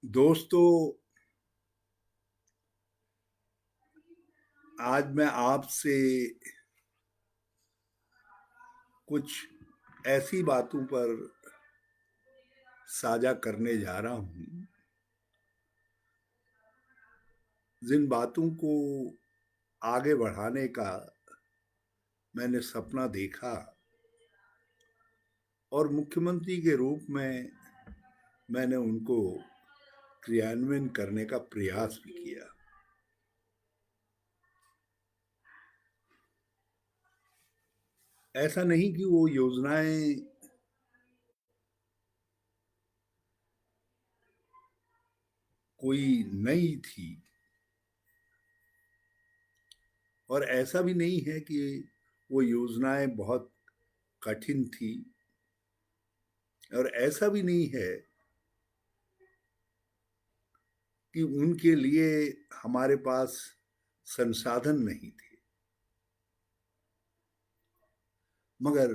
दोस्तों, आज मैं आपसे कुछ ऐसी बातों पर साझा करने जा रहा हूं जिन बातों को आगे बढ़ाने का मैंने सपना देखा और मुख्यमंत्री के रूप में मैंने उनको क्रियान्वयन करने का प्रयास भी किया। ऐसा नहीं कि वो योजनाएं कोई नई थी और ऐसा भी नहीं है कि वो योजनाएं बहुत कठिन थी और ऐसा भी नहीं है कि उनके लिए हमारे पास संसाधन नहीं थे। मगर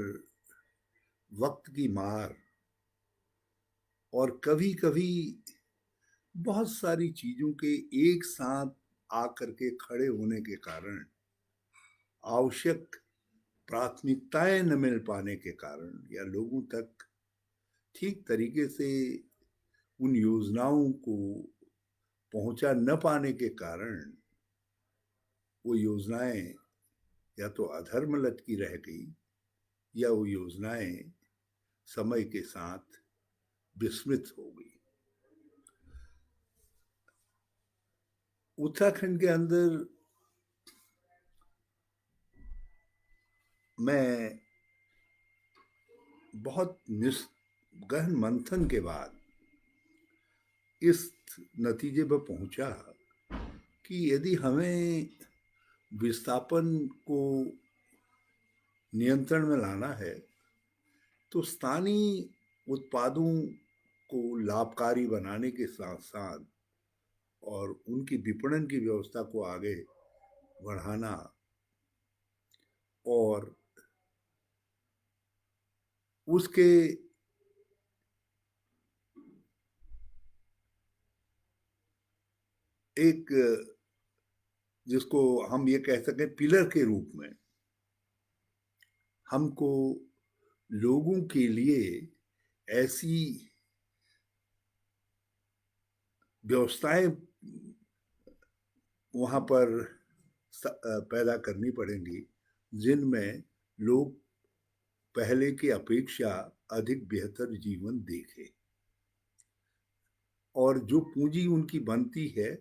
वक्त की मार और कभी कभी बहुत सारी चीजों के एक साथ आकर के खड़े होने के कारण, आवश्यक प्राथमिकताएं न मिल पाने के कारण या लोगों तक ठीक तरीके से उन योजनाओं को पहुंचा न पाने के कारण वो योजनाएं या तो अधर्म लटकी रह गई या वो योजनाएं समय के साथ विस्मृत हो गई। उत्तराखंड के अंदर मैं बहुत गहन मंथन के बाद इस नतीजे पर पहुंचा कि यदि हमें विस्थापन को नियंत्रण में लाना है तो स्थानीय उत्पादों को लाभकारी बनाने के साथ साथ और उनकी विपणन की व्यवस्था को आगे बढ़ाना और उसके एक, जिसको हम ये कह सकें, पिलर के रूप में हमको लोगों के लिए ऐसी व्यवस्थाएं वहां पर पैदा करनी पड़ेंगी जिनमें लोग पहले की अपेक्षा अधिक बेहतर जीवन देखें और जो पूंजी उनकी बनती है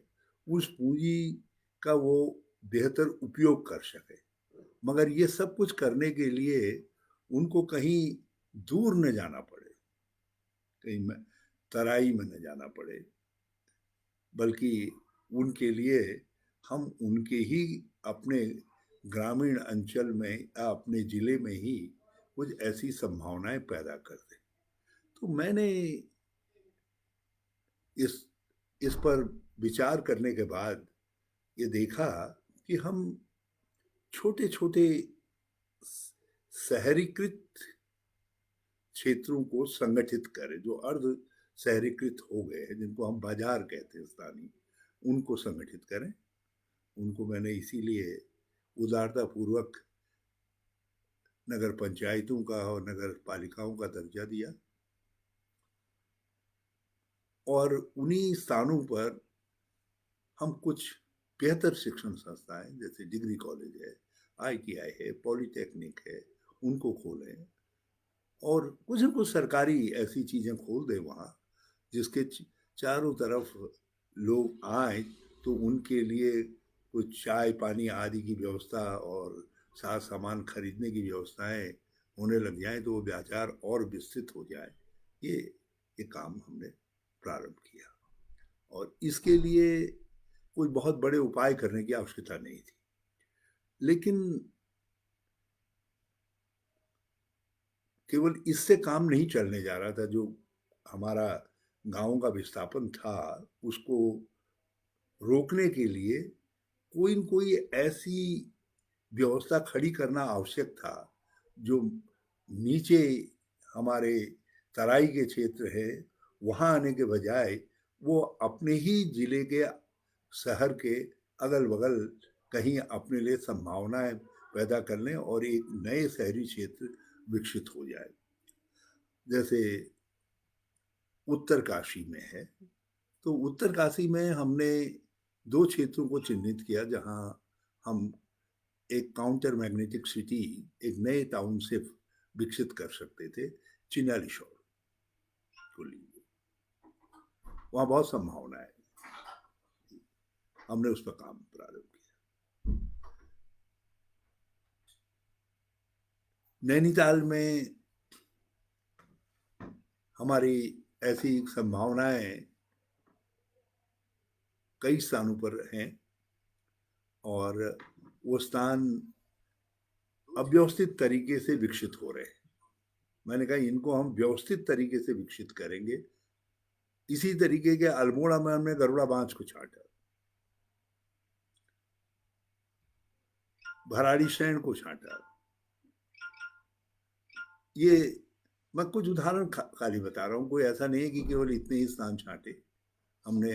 उस पूंजी का वो बेहतर उपयोग कर सके। मगर ये सब कुछ करने के लिए उनको कहीं दूर न जाना पड़े, कहीं में तराई में न जाना पड़े, बल्कि उनके लिए हम उनके ही अपने ग्रामीण अंचल में या अपने जिले में ही कुछ ऐसी संभावनाएं पैदा कर दें। तो मैंने इस इस पर विचार करने के बाद ये देखा कि हम छोटे छोटे शहरीकृत क्षेत्रों को संगठित करें, जो अर्ध शहरीकृत हो गए हैं, जिनको हम बाजार कहते हैं स्थानीय, उनको संगठित करें। उनको मैंने इसीलिए उदारता पूर्वक नगर पंचायतों का और नगर पालिकाओं का दर्जा दिया और उन्हीं स्थानों पर हम कुछ बेहतर शिक्षण संस्थाएं जैसे डिग्री कॉलेज है, आईटीआई है, पॉलिटेक्निक है, उनको खोलें और कुछ न कुछ सरकारी ऐसी चीजें खोल दें वहाँ जिसके चारों तरफ लोग आए तो उनके लिए कुछ चाय पानी आदि की व्यवस्था और साथ सामान खरीदने की व्यवस्थाएं होने लग जाए तो वो बाजार और विस्तृत हो जाए। ये ये काम हमने प्रारंभ किया और इसके लिए कोई बहुत बड़े उपाय करने की आवश्यकता नहीं थी। लेकिन केवल इससे काम नहीं चलने जा रहा था। जो हमारा गांव का विस्थापन था उसको रोकने के लिए कोई न कोई ऐसी व्यवस्था खड़ी करना आवश्यक था जो नीचे हमारे तराई के क्षेत्र है वहाँ आने के बजाय वो अपने ही जिले के शहर के अगल बगल कहीं अपने लिए संभावनाएं पैदा कर लें और एक नए शहरी क्षेत्र विकसित हो जाए। जैसे उत्तरकाशी में है, तो उत्तरकाशी में हमने दो क्षेत्रों को चिन्हित किया जहां हम एक काउंटर मैग्नेटिक सिटी, एक नए टाउनशिप विकसित कर सकते थे। चिन्यालीसौर को लिए वहां बहुत संभावना है, हमने उस पर काम प्रारंभ किया। नैनीताल में हमारी ऐसी संभावनाएं कई स्थानों पर हैं और वो स्थान अव्यवस्थित तरीके से विकसित हो रहे हैं। मैंने कहा इनको हम व्यवस्थित तरीके से विकसित करेंगे। इसी तरीके के अल्मोड़ा में हमने गरुड़ा बांज को छाटा, भराड़ीसैंण को छाटा। ये मैं कुछ उदाहरण खाली बता रहा हूँ, कोई ऐसा नहीं है कि केवल इतने ही स्थान छाटे। हमने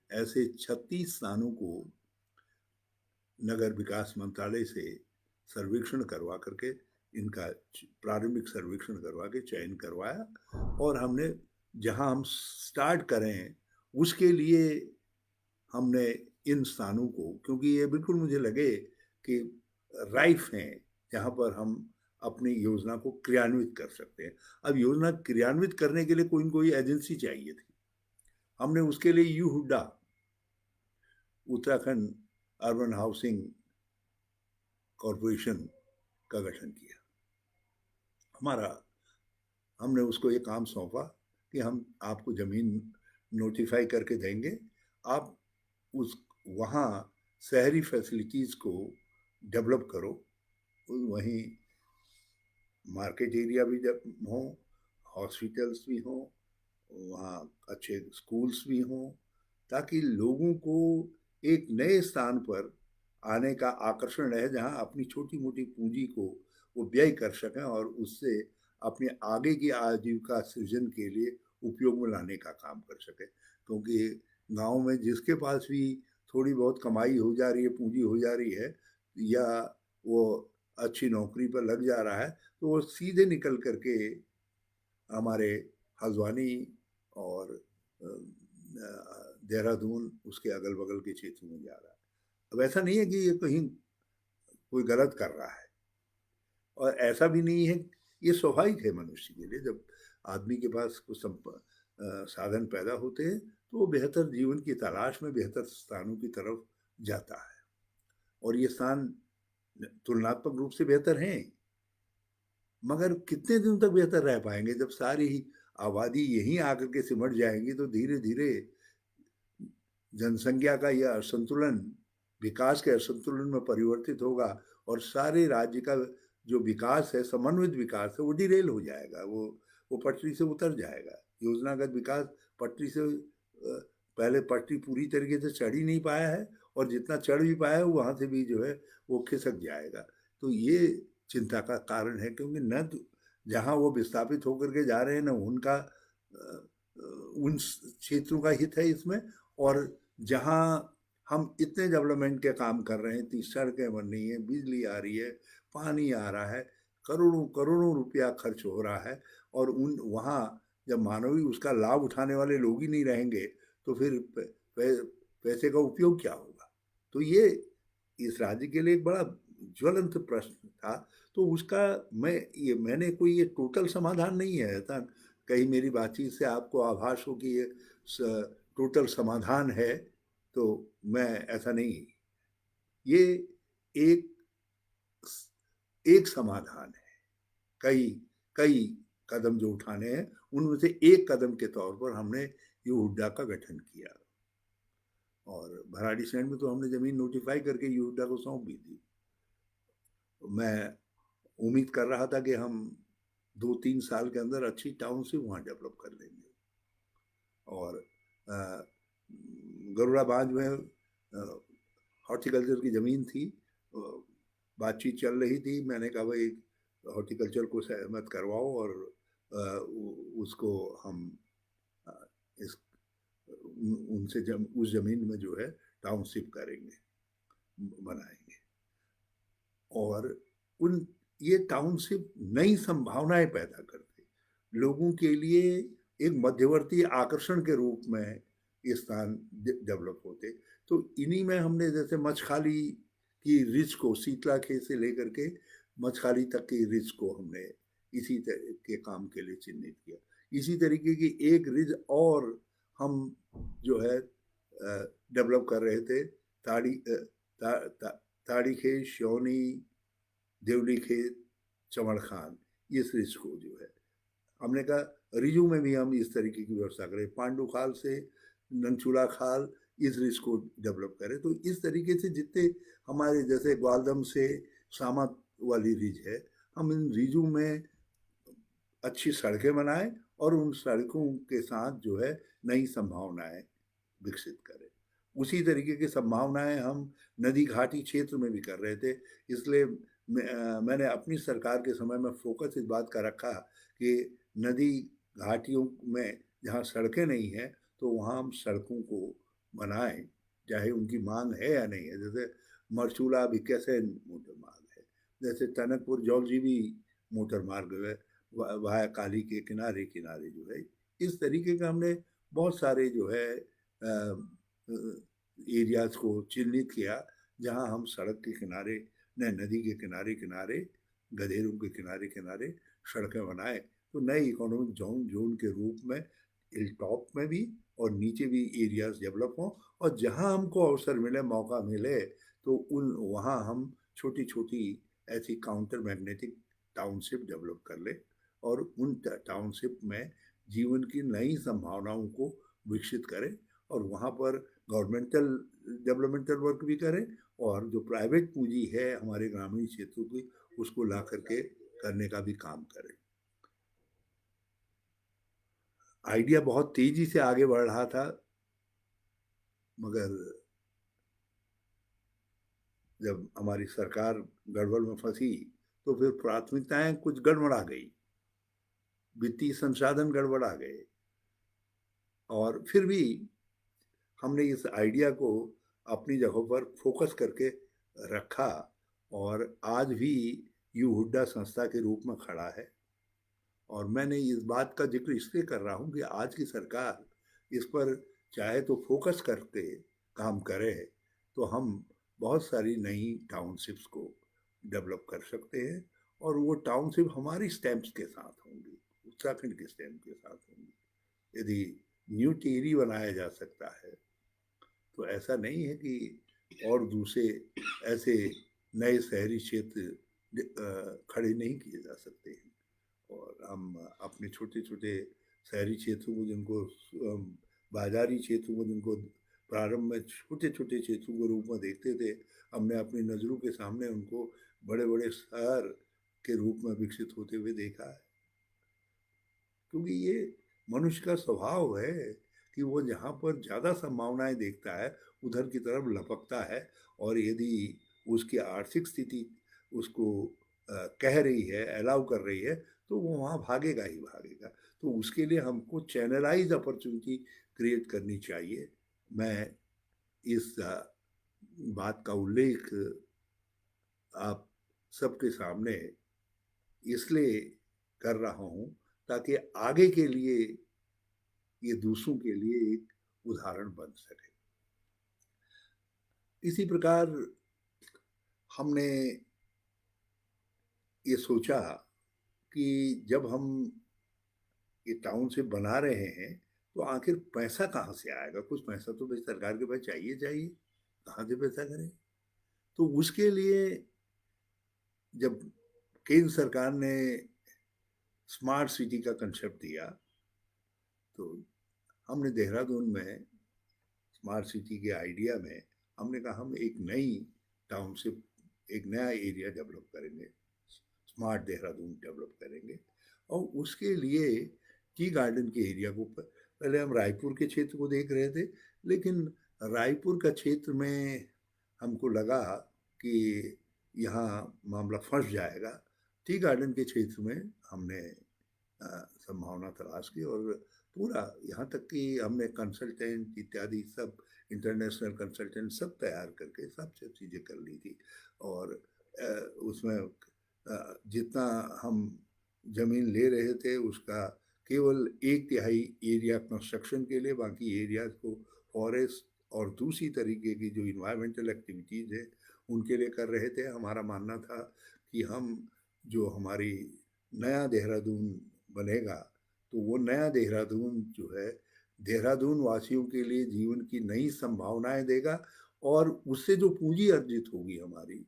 ऐसे 36 स्थानों को नगर विकास मंत्रालय से सर्वेक्षण करवा करके, इनका प्रारंभिक सर्वेक्षण करवा के चयन करवाया और हमने जहां हम स्टार्ट करें उसके लिए हमने इन स्थानों को, क्योंकि ये बिल्कुल मुझे लगे कि राइफ हैं जहां पर हम अपनी योजना को क्रियान्वित कर सकते हैं। अब योजना क्रियान्वित करने के लिए कोई न कोई एजेंसी चाहिए थी। हमने उसके लिए you Hooda, Uttarakhand urban housing corporation का गठन किया। हमने उसको ये काम सौंपा कि हम आपको जमीन नोटिफाई करके देंगे, आप उस वहाँ शहरी फैसिलिटीज को डेवलप करो, वहीं मार्केट एरिया भी हो, हॉस्पिटल्स भी हो, वहाँ अच्छे स्कूल्स भी हों, ताकि लोगों को एक नए स्थान पर आने का आकर्षण रहे जहाँ अपनी छोटी मोटी पूंजी को वो व्यय कर सकें और उससे अपने आगे की आजीविका सृजन के लिए उपयोग में लाने का काम कर सकें। क्योंकि गांव में जिसके पास भी थोड़ी बहुत कमाई हो जा रही है, पूंजी हो जा रही है, या वो अच्छी नौकरी पर लग जा रहा है, तो वो सीधे निकल करके हमारे हल्द्वानी और देहरादून उसके अगल बगल के क्षेत्र में जा रहा है। अब ऐसा नहीं है कि ये कहीं कोई गलत कर रहा है, और ऐसा भी नहीं है, ये स्वाभाविक है मनुष्य के लिए। जब आदमी के पास कुछ साधन पैदा होते हैं तो वो बेहतर जीवन की तलाश में बेहतर स्थानों की तरफ जाता है, और ये स्थान तुलनात्मक रूप से बेहतर हैं। मगर कितने दिन तक बेहतर रह पाएंगे? जब सारी आबादी यहीं आकर के सिमट जाएंगी तो धीरे धीरे जनसंख्या का यह असंतुलन विकास के असंतुलन में परिवर्तित होगा और सारे राज्य का जो विकास है, समन्वित विकास है, वो डिरेल हो जाएगा, वो पटरी से उतर जाएगा। योजनागत विकास पटरी से पहले पटरी पूरी तरीके से चढ़ ही नहीं पाया है, और जितना चढ़ भी पाया है वहाँ से भी जो है वो खिसक जाएगा। तो ये चिंता का कारण है, क्योंकि न तो जहाँ वो विस्थापित होकर के जा रहे हैं न उनका उन क्षेत्रों का हित है इसमें, और जहाँ हम इतने डेवलपमेंट के काम कर रहे हैं, 30 सड़कें बन रही हैं, बिजली आ रही है, पानी आ रहा है, करोड़ों करोड़ों रुपया खर्च हो रहा है, और उन वहाँ जब मानवीय उसका लाभ उठाने वाले लोग ही नहीं रहेंगे तो फिर पैसे का उपयोग क्या होगा? तो ये इस राज्य के लिए एक बड़ा ज्वलंत प्रश्न था। तो उसका मैंने कोई ये टोटल समाधान नहीं है, ऐसा कहीं मेरी बातचीत से आपको आभास हो कि ये टोटल समाधान है, तो मैं ऐसा नहीं। ये एक एक समाधान है, कई कई कदम जो उठाने हैं उनमें से एक कदम के तौर पर हमने ये हुड्डा का गठन किया, और भराड़ीसैंण में तो हमने जमीन नोटिफाई करके ये हुड्डा को सौंप भी दी। मैं उम्मीद कर रहा था कि हम 2-3 साल के अंदर अच्छी टाउनशिप वहाँ डेवलप कर लेंगे, और गरुड़ा बांज में हॉर्टिकल्चर की ज़मीन थी, बातचीत चल रही थी। मैंने कहा भाई हॉर्टिकल्चर को सहमत करवाओ और उसको हम अ, इस उनसे जब उस जमीन में जो है टाउनशिप करेंगे, बनाएंगे। और उन ये टाउनशिप नई संभावनाएं पैदा करते, लोगों के लिए एक मध्यवर्ती आकर्षण के रूप में ये स्थान डेवलप होते। तो इन्हीं में हमने जैसे मच्छखाली की रिज को, शीतला खेत से लेकर के मच्छखाली तक की रिज को हमने इसी तरह के काम के लिए चिन्हित किया। इसी तरीके की एक रिज और हम जो है डेवलप कर रहे थे, ताड़ी ता, ता, ताड़ी खेत, श्योनी, देवली खेत, चमड़ खान, इस रिज को जो है हमने कहा रिजू में भी हम इस तरीके की व्यवस्था करें, पांडु खाल से ननचूला खाल, इस रिज को डेवलप करें। तो इस तरीके से जितने हमारे जैसे ग्वालदम से सामत वाली रिज है, हम इन रिजू में अच्छी सड़कें बनाएं और उन सड़कों के साथ जो है नई संभावनाएं विकसित करें। उसी तरीके की संभावनाएं हम नदी घाटी क्षेत्र में भी कर रहे थे। इसलिए मैंने अपनी सरकार के समय में फोकस इस बात का रखा कि नदी घाटियों में जहाँ सड़कें नहीं हैं तो वहाँ हम सड़कों को बनाएं, चाहे उनकी मांग है या नहीं है। जैसे मरचूला भिक्यासैन मोटर मार्ग है, जैसे टनकपुर जौलजीबी मोटर मार्ग है, वाया काली के किनारे किनारे जो है, इस तरीके का हमने बहुत सारे जो है एरियाज को चिन्हित किया जहां हम सड़क के किनारे न नदी के किनारे किनारे, गधेरों के किनारे किनारे सड़कें बनाए। तो नए इकोनॉमिक जोन के रूप में हिल टॉप में भी और नीचे भी एरियाज डेवलप हों, और जहां हमको अवसर मिले, मौका मिले, तो उन वहां हम छोटी छोटी ऐसी काउंटर मैग्नेटिक टाउनशिप डेवलप कर ले और उन टाउनशिप में जीवन की नई संभावनाओं को विकसित करें, और वहाँ पर गवर्नमेंटल डेवलपमेंटल वर्क भी करें और जो प्राइवेट पूंजी है हमारे ग्रामीण क्षेत्रों की, उसको ला करके करने का भी काम करें। आइडिया बहुत तेजी से आगे बढ़ रहा था, मगर जब हमारी सरकार गड़बड़ में फंसी तो फिर प्राथमिकताएं कुछ गड़बड़ा गई, वित्तीय संसाधन गड़बड़ा गए, और फिर भी हमने इस आइडिया को अपनी जगह पर फोकस करके रखा, और आज भी यू हुड्डा संस्था के रूप में खड़ा है। और मैंने इस बात का जिक्र इसलिए कर रहा हूँ कि आज की सरकार इस पर चाहे तो फोकस करके काम करे, तो हम बहुत सारी नई टाउनशिप्स को डेवलप कर सकते हैं, और वो टाउनशिप हमारी स्टैंप्स के साथ होंगी, उत्तराखंड के स्टैंप के साथ होंगी। यदि न्यू टिहरी बनाया जा सकता है तो ऐसा नहीं है कि और दूसरे ऐसे नए शहरी क्षेत्र खड़े नहीं किए जा सकते हैं। और हम अपने छोटे छोटे शहरी क्षेत्रों को, जिनको बाजारी क्षेत्रों को, जिनको प्रारंभ में छोटे छोटे क्षेत्रों के रूप में देखते थे, हमने अपनी नज़रों के सामने उनको बड़े बड़े शहर के रूप में विकसित होते हुए देखा है। क्योंकि ये मनुष्य का स्वभाव है कि वो जहाँ पर ज़्यादा संभावनाएं देखता है उधर की तरफ लपकता है, और यदि उसकी आर्थिक स्थिति उसको कह रही है, अलाउ कर रही है, तो वो वहाँ भागेगा ही भागेगा। तो उसके लिए हमको चैनलाइज अपॉर्चुनिटी क्रिएट करनी चाहिए। मैं इस बात का उल्लेख आप सबके सामने इसलिए कर रहा हूँ ताकि आगे के लिए ये दूसरों के लिए एक उदाहरण बन सके। इसी प्रकार हमने ये सोचा कि जब हम ये टाउनशिप बना रहे हैं तो आखिर पैसा कहाँ से आएगा? कुछ पैसा तो भाई सरकार के पास चाहिए चाहिए, कहाँ से पैसा करें? तो उसके लिए जब केंद्र सरकार ने स्मार्ट सिटी का कंसेप्ट दिया, तो हमने देहरादून में स्मार्ट सिटी के आइडिया में हमने कहा हम एक नई टाउनशिप, एक नया एरिया डेवलप करेंगे, स्मार्ट देहरादून डेवलप करेंगे। और उसके लिए टी गार्डन के एरिया को पहले हम रायपुर के क्षेत्र को देख रहे थे, लेकिन रायपुर का क्षेत्र में हमको लगा कि यहाँ मामला फंस जाएगा। टी गार्डन के क्षेत्र में हमने संभावना तलाश की, और पूरा यहाँ तक कि हमने कंसल्टेंट इत्यादि सब, इंटरनेशनल कंसल्टेंट सब तैयार करके सब सब चीज़ें कर ली थी। और उसमें जितना हम जमीन ले रहे थे उसका केवल एक तिहाई एरिया कंस्ट्रक्शन के लिए, बाकी एरियाज को फॉरेस्ट और दूसरी तरीके की जो इन्वायरमेंटल एक्टिविटीज़ है उनके लिए कर रहे थे। हमारा मानना था कि हम जो हमारी नया देहरादून बनेगा, तो वो नया देहरादून जो है देहरादून वासियों के लिए जीवन की नई संभावनाएं देगा, और उससे जो पूंजी अर्जित होगी हमारी,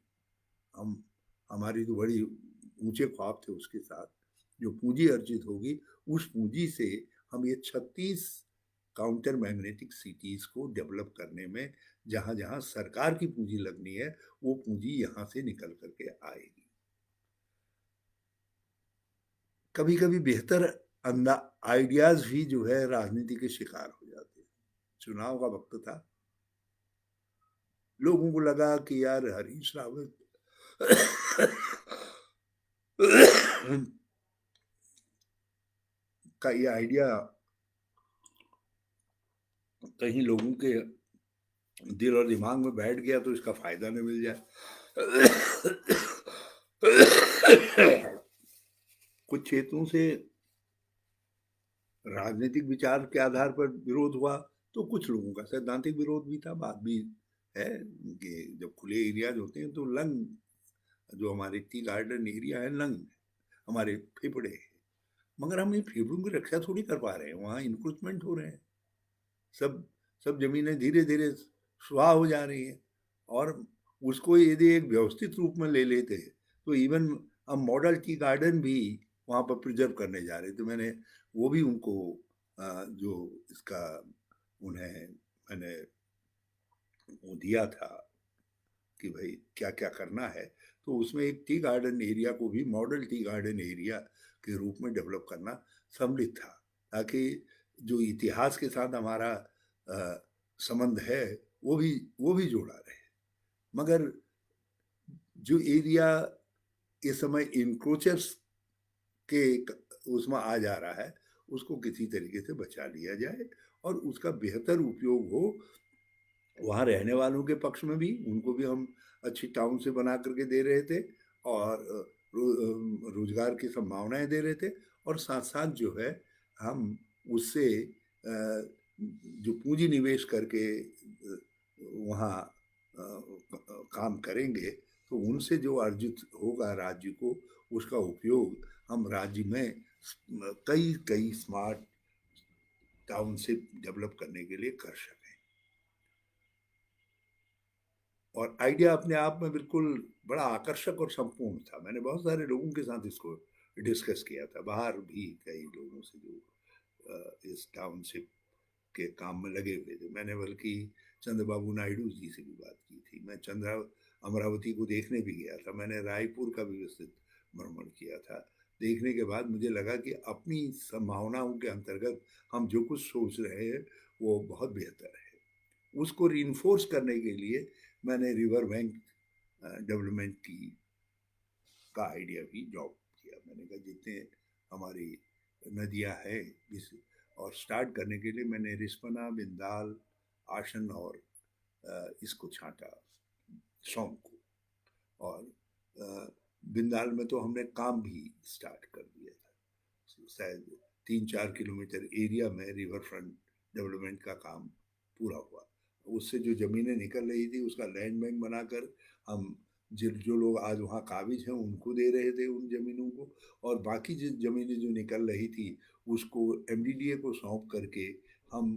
हम हमारी तो बड़ी ऊंचे ख्वाब थे उसके साथ, जो पूंजी अर्जित होगी उस पूंजी से हम ये 36 काउंटर मैग्नेटिक सिटीज को डेवलप करने में, जहां जहां सरकार की पूंजी लगनी है वो पूंजी यहां से निकल करके आएगी। कभी कभी बेहतर अंदा आइडियाज भी जो है राजनीति के शिकार हो जाते हैं। चुनाव का वक्त था, लोगों को लगा कि यार हरीश रावत का ये आइडिया कहीं लोगों के दिल और दिमाग में बैठ गया तो इसका फायदा न मिल जाए। कुछ क्षेत्रों से राजनीतिक विचार के आधार पर विरोध हुआ, तो कुछ लोगों का सैद्धांतिक विरोध भी था। बात भी है कि जब खुले एरियाज होते हैं तो लंग, जो हमारे टी गार्डन एरिया है, लंग हमारे फेफड़े हैं, मगर हम इन फेफड़ों की रक्षा थोड़ी कर पा रहे हैं, वहाँ इंक्रोचमेंट हो रहे हैं, सब सब जमीनें धीरे धीरे स्वाह हो जा रही हैं। और उसको यदि एक व्यवस्थित रूप में ले लेते तो इवन हम मॉडल टी गार्डन भी वहाँ पर प्रिजर्व करने जा रहे थे। मैंने वो भी उनको जो इसका उन्हें मैंने वो दिया था कि भाई क्या क्या करना है, तो उसमें एक टी गार्डन एरिया को भी मॉडल टी गार्डन एरिया के रूप में डेवलप करना सम्मिलित था, ताकि जो इतिहास के साथ हमारा संबंध है वो भी जोड़ा रहे। मगर जो एरिया इस समय इंक्रोचर्स के उसमें आ जा रहा है उसको किसी तरीके से बचा लिया जाए और उसका बेहतर उपयोग हो, वहाँ रहने वालों के पक्ष में भी, उनको भी हम अच्छी टाउन से बना करके दे रहे थे, और रोजगार की संभावनाएं दे रहे थे, और साथ साथ जो है हम उससे जो पूंजी निवेश करके वहाँ काम करेंगे तो उनसे जो अर्जित होगा राज्य को, उसका उपयोग हम राज्य में कई कई स्मार्ट टाउनशिप डेवलप करने के लिए कर सकें। और आइडिया अपने आप में बिल्कुल बड़ा आकर्षक और संपूर्ण था। मैंने बहुत सारे लोगों के साथ इसको डिस्कस किया था, बाहर भी कई लोगों से जो इस टाउनशिप के काम में लगे हुए थे। मैंने बल्कि चंद्रबाबू नायडू जी से भी बात की थी। मैं अमरावती को देखने भी गया था। मैंने रायपुर का भी विस्तृत भ्रमण किया था। देखने के बाद मुझे लगा कि अपनी संभावनाओं के अंतर्गत हम जो कुछ सोच रहे हैं वो बहुत बेहतर है। उसको रीइंफोर्स करने के लिए मैंने रिवर बैंक डेवलपमेंट की का आइडिया भी ड्रॉप किया। मैंने कहा जितने हमारी नदियाँ हैं इस, और स्टार्ट करने के लिए मैंने रिस्पना, बिंदाल, आशन और इसको छांटा, सौंग को। और बिंदाल में तो हमने काम भी स्टार्ट कर दिया था। शायद 3-4 किलोमीटर एरिया में रिवर फ्रंट डेवलपमेंट का काम पूरा हुआ। उससे जो ज़मीनें निकल रही थी उसका लैंड बैंक बनाकर हम जो लोग आज वहाँ काबिज हैं उनको दे रहे थे उन ज़मीनों को, और बाकी जिस ज़मीनें जो निकल रही थी उसको एमडीडीए को सौंप करके हम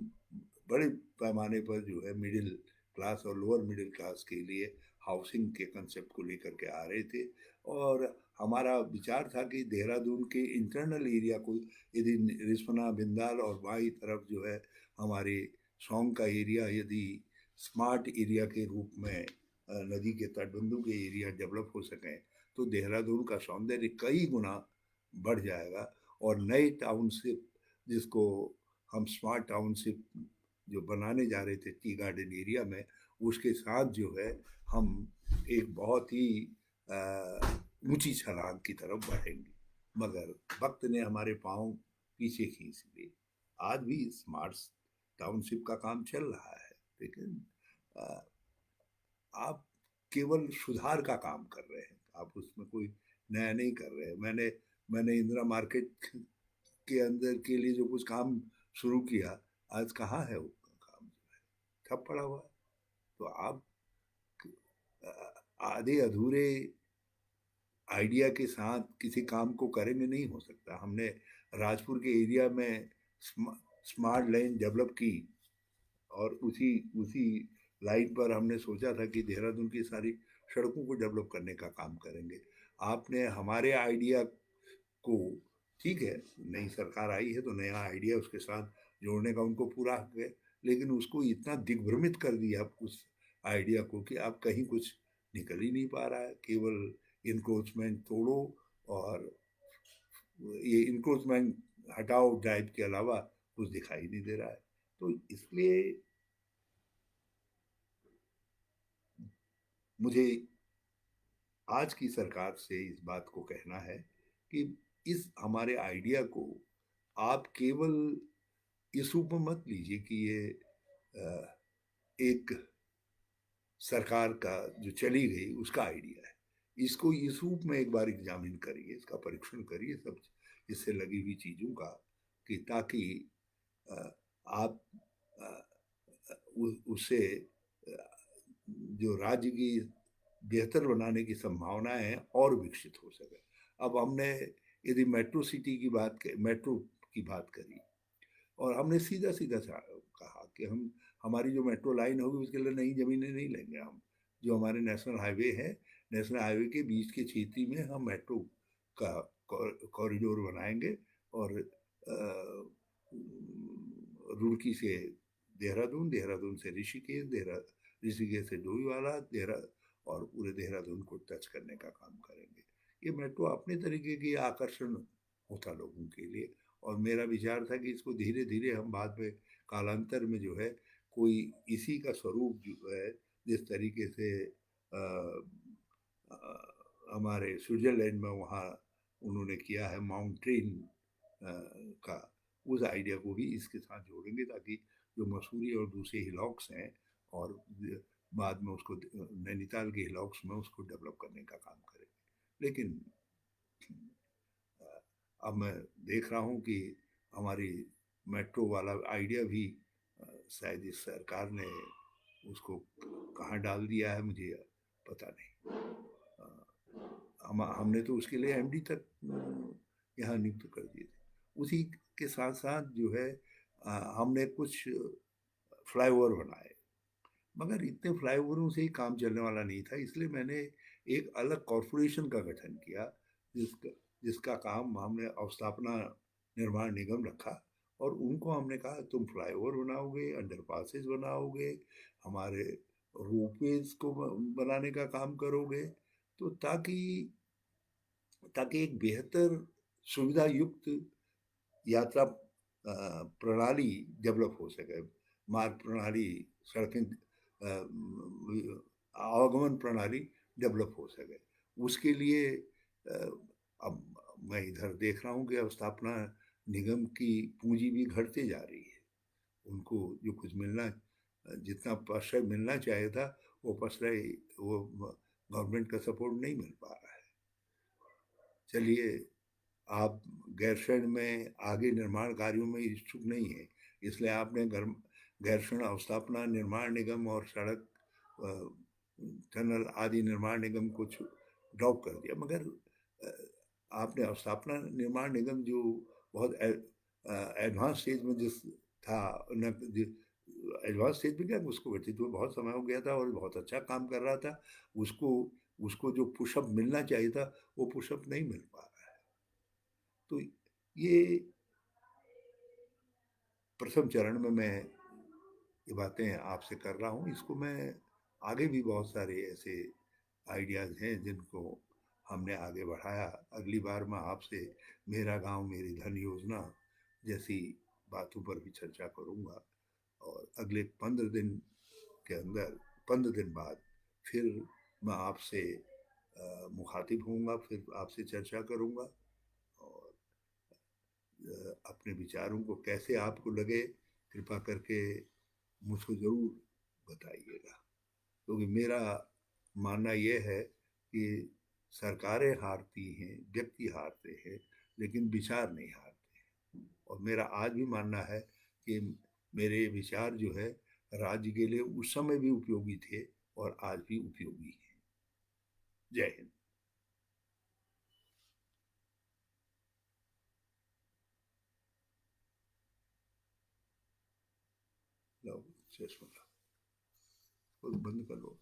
बड़े पैमाने पर जो है मिडिल क्लास और लोअर मिडिल क्लास के लिए हाउसिंग के कंसेप्ट को लेकर के आ रहे थे। और हमारा विचार था कि देहरादून के इंटरनल एरिया को यदि रिस्पना, बिंदाल और बाई तरफ जो है हमारे सौंग का एरिया यदि स्मार्ट एरिया के रूप में नदी के तटबंधों के एरिया डेवलप हो सकें तो देहरादून का सौंदर्य कई गुना बढ़ जाएगा। और नए टाउनशिप जिसको हम स्मार्ट टाउनशिप जो बनाने जा रहे थे टी गार्डन एरिया में, उसके साथ जो है हम एक बहुत ही ऊंची छलांग की तरफ बढ़ेंगे। मगर वक्त ने हमारे पांव पीछे खींच लिए। आज भी स्मार्ट टाउनशिप का काम चल रहा है, लेकिन अ, आप केवल सुधार का काम कर रहे हैं, आप उसमें कोई नया नहीं कर रहे हैं। मैंने मैंने इंदिरा मार्केट के अंदर के लिए जो कुछ काम शुरू किया, आज कहाँ है वो काम? ठप पड़ा हुआ है। तो आप आधे अधूरे आइडिया के साथ किसी काम को करेंगे, नहीं हो सकता। हमने राजपुर के एरिया में स्मार्ट लाइन डेवलप की, और उसी उसी लाइन पर हमने सोचा था कि देहरादून की सारी सड़कों को डेवलप करने का काम करेंगे। आपने हमारे आइडिया को, ठीक है, नई सरकार आई है तो नया आइडिया उसके साथ जोड़ने का उनको पूरा हक है, लेकिन उसको इतना दिग्भ्रमित कर दिया उस आइडिया को कि अब कहीं कुछ निकल ही नहीं पा रहा है। केवल इंक्रोचमेंट तोड़ो, और ये इंक्रोचमेंट हटाओ ड्राइव के अलावा कुछ दिखाई नहीं दे रहा है। तो इसलिए मुझे आज की सरकार से इस बात को कहना है कि इस हमारे आइडिया को आप केवल इस रूप में मत लीजिए कि ये एक सरकार का जो चली गई उसका आइडिया है। इसको इस रूप में एक बार एग्जामिन करिए, इसका परीक्षण करिए सब इससे लगी हुई चीज़ों का, कि ताकि आप उससे जो राज्य की बेहतर बनाने की संभावनाएं हैं और विकसित हो सके। अब हमने यदि मेट्रो की बात करी, और हमने सीधा सीधा कहा कि हम हमारी जो मेट्रो लाइन होगी उसके लिए नई जमीनें नहीं लेंगे हम। जो हमारे नेशनल हाईवे है, नेशनल हाईवे के बीच के क्षेत्र में हम मेट्रो का कॉरिडोर बनाएंगे, और रुड़की से देहरादून, देहरादून से ऋषिकेश, ऋषिकेश से डोईवाला, और पूरे देहरादून को टच करने का काम करेंगे। ये मेट्रो अपने तरीके की आकर्षण होता लोगों के लिए। और मेरा विचार था कि इसको धीरे धीरे हम बाद में कालांतर में जो है कोई इसी का स्वरूप जो है, जिस तरीके से हमारे स्विट्जरलैंड में वहाँ उन्होंने किया है माउंटेन का, उस आइडिया को भी इसके साथ जोड़ेंगे, ताकि जो मसूरी और दूसरे हिलॉक्स हैं, और बाद में उसको नैनीताल के हिलॉक्स में उसको डेवलप करने का काम करेंगे। लेकिन अब मैं देख रहा हूँ कि हमारी मेट्रो वाला आइडिया भी शायद इस सरकार ने उसको कहाँ डाल दिया है मुझे पता नहीं। हमने तो उसके लिए एमडी तक यहाँ नियुक्त कर दिए थे। उसी के साथ साथ जो है हमने कुछ फ्लाईओवर बनाए, मगर इतने फ्लाईओवरों से ही काम चलने वाला नहीं था। इसलिए मैंने एक अलग कॉरपोरेशन का गठन किया, जिसका जिसका काम हमने अवस्थापना निर्माण निगम रखा, और उनको हमने कहा तुम फ्लाईओवर बनाओगे, अंडरपासेज बनाओगे, हमारे रोपवेज को बनाने का काम करोगे, तो ताकि ताकि एक बेहतर सुविधा युक्त यात्रा प्रणाली डेवलप हो सके, मार्ग प्रणाली, सड़कें, आवागमन प्रणाली डेवलप हो सके। उसके लिए अब मैं इधर देख रहा हूँ कि अवस्थापना निगम की पूंजी भी घटते जा रही है। उनको जो कुछ मिलना, जितना प्रश्रय मिलना चाहिए था, वो प्रश्रय, वो गवर्नमेंट का सपोर्ट नहीं मिल पा रहा है। चलिए, आप गैरसैंण में आगे निर्माण कार्यों में इच्छुक नहीं है, इसलिए आपने गैरसैंण अवस्थापना निर्माण निगम और सड़क टनल आदि निर्माण निगम को ड्रॉप कर दिया। मगर आपने अवस्थापना निर्माण निगम जो बहुत एडवांस स्टेज में जिस था, एडवांस स्टेज में क्या, उसको गठित हुए बहुत समय हो गया था और बहुत अच्छा काम कर रहा था, उसको उसको जो पुशअप मिलना चाहिए था वो पुशअप नहीं मिल पा रहा है। तो ये प्रथम चरण में मैं ये बातें आपसे कर रहा हूँ। इसको मैं आगे भी बहुत सारे ऐसे आइडियाज़ हैं जिनको हमने आगे बढ़ाया। अगली बार मैं आपसे मेरा गांव मेरी धन योजना जैसी बातों पर भी चर्चा करूँगा, और अगले 15 दिन के अंदर, 15 दिन बाद फिर मैं आपसे मुखातिब होऊंगा, फिर आपसे चर्चा करूँगा। अपने विचारों को कैसे आपको लगे, कृपा करके मुझको ज़रूर बताइएगा, क्योंकि मेरा मानना ये है कि सरकारें हारती हैं, व्यक्ति हारते हैं, लेकिन विचार नहीं हारते हैं। और मेरा आज भी मानना है कि मेरे विचार जो है राज्य के लिए उस समय भी उपयोगी थे और आज भी उपयोगी हैं। जय हिंद। लो, शेष बंद कर लो।